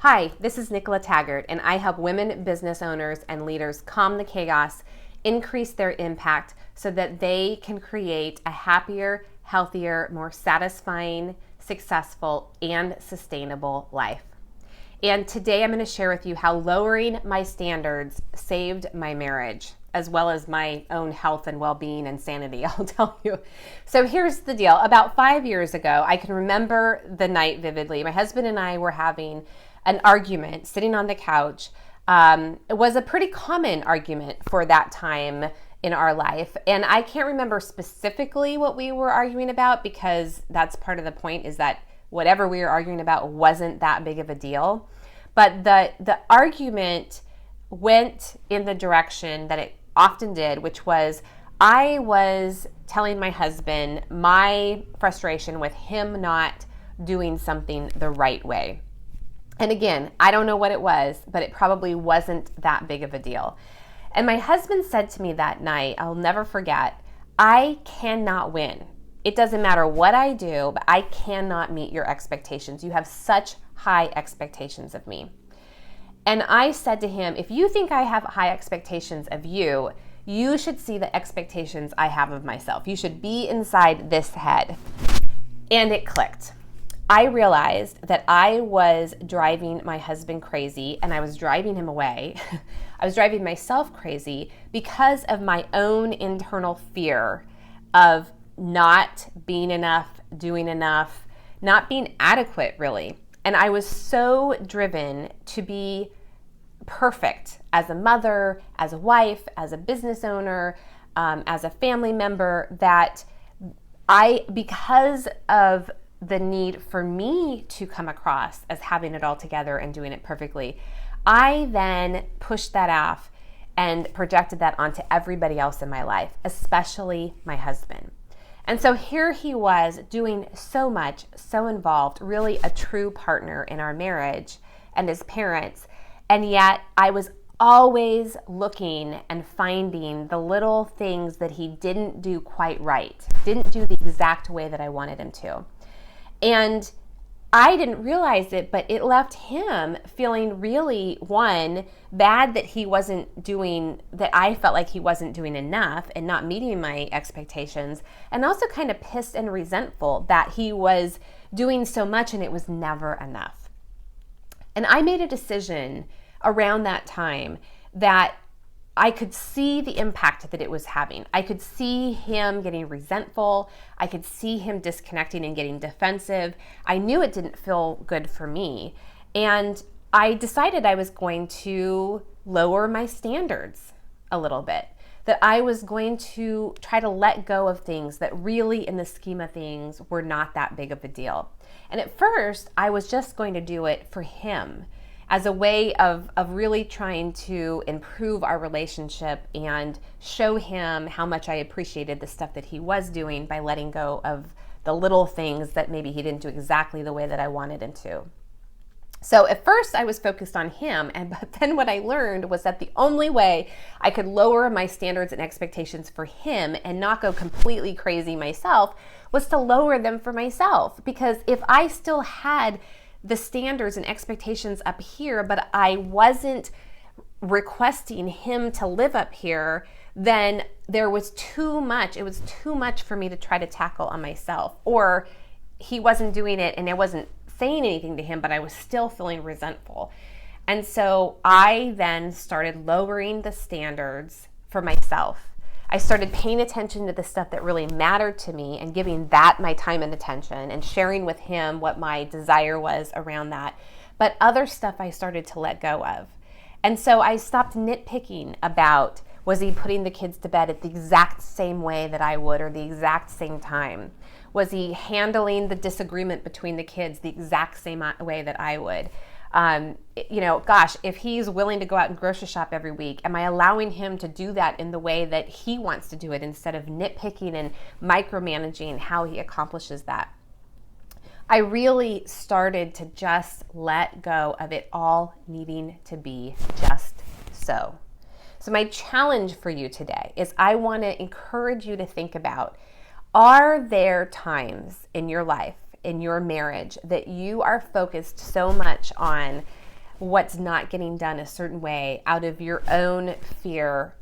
Hi, this is Nicola Taggart, and I help women business owners and leaders calm the chaos, increase their impact so that they can create a happier, healthier, more satisfying, successful, and sustainable life. And today I'm going to share with you how lowering my standards saved my marriage, as well as my own health and well-being and sanity, I'll tell you. So here's the deal. About 5 years ago, I can remember the night vividly. My husband and I were having an argument sitting on the couch. It was a pretty common argument for that time in our life. And I can't remember specifically what we were arguing about, because that's part of the point, is that whatever we were arguing about wasn't that big of a deal. But the argument went in the direction that it often did, which was I was telling my husband my frustration with him not doing something the right way. And again, I don't know what it was, but it probably wasn't that big of a deal. And my husband said to me that night, I'll never forget, I cannot win. It doesn't matter what I do, but I cannot meet your expectations. You have such high expectations of me. And I said to him, if you think I have high expectations of you, you should see the expectations I have of myself. You should be inside this head. And it clicked. I realized that I was driving my husband crazy, and I was driving him away. I was driving myself crazy because of my own internal fear of not being enough, doing enough, not being adequate, really. And I was so driven to be perfect as a mother, as a wife, as a business owner, as a family member, that because of the need for me to come across as having it all together and doing it perfectly, I then pushed that off and projected that onto everybody else in my life, especially my husband. And so here he was doing so much, so involved, really a true partner in our marriage and as parents. And yet I was always looking and finding the little things that he didn't do quite right, didn't do the exact way that I wanted him to. And I didn't realize it, but it left him feeling really, one, bad that he wasn't doing, that I felt like he wasn't doing enough and not meeting my expectations, and also kind of pissed and resentful that he was doing so much and it was never enough. And I made a decision around that time that I could see the impact that it was having. I could see him getting resentful. I could see him disconnecting and getting defensive. I knew it didn't feel good for me. And I decided I was going to lower my standards a little bit, that I was going to try to let go of things that really, in the scheme of things, were not that big of a deal. And at first, I was just going to do it for him, as a way of really trying to improve our relationship and show him how much I appreciated the stuff that he was doing by letting go of the little things that maybe he didn't do exactly the way that I wanted him to. So at first I was focused on him, but then what I learned was that the only way I could lower my standards and expectations for him and not go completely crazy myself was to lower them for myself. Because if I still had the standards and expectations up here, but I wasn't requesting him to live up here, then there was too much. It was too much for me to try to tackle on myself. Or he wasn't doing it and I wasn't saying anything to him, but I was still feeling resentful. And so I then started lowering the standards for myself. I started paying attention to the stuff that really mattered to me and giving that my time and attention and sharing with him what my desire was around that. But other stuff I started to let go of. And so I stopped nitpicking about, was he putting the kids to bed at the exact same way that I would, or the exact same time? Was he handling the disagreement between the kids the exact same way that I would? If he's willing to go out and grocery shop every week, am I allowing him to do that in the way that he wants to do it, instead of nitpicking and micromanaging how he accomplishes that? I really started to just let go of it all needing to be just so. So my challenge for you today is I want to encourage you to think about, are there times in your life, in your marriage, that you are focused so much on what's not getting done a certain way out of your own fear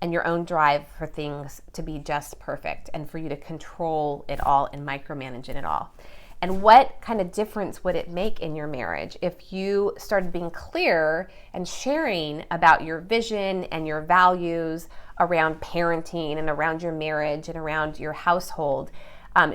and your own drive for things to be just perfect and for you to control it all and micromanage it all. And what kind of difference would it make in your marriage if you started being clear and sharing about your vision and your values around parenting and around your marriage and around your household,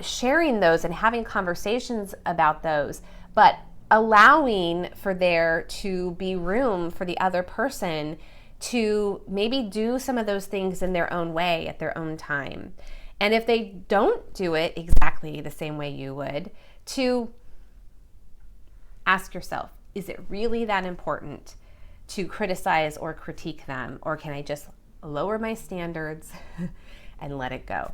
sharing those and having conversations about those, but allowing for there to be room for the other person to maybe do some of those things in their own way at their own time. And if they don't do it exactly the same way you would, to ask yourself, is it really that important to criticize or critique them? Or can I just lower my standards and let it go?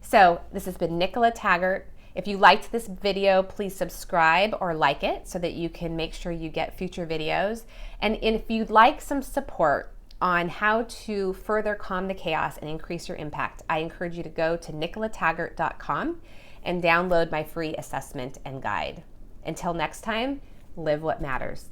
So this has been Nicola Taggart. If you liked this video, please subscribe or like it so that you can make sure you get future videos. And if you'd like some support on how to further calm the chaos and increase your impact, I encourage you to go to nicolatagart.com and download my free assessment and guide. Until next time, live what matters.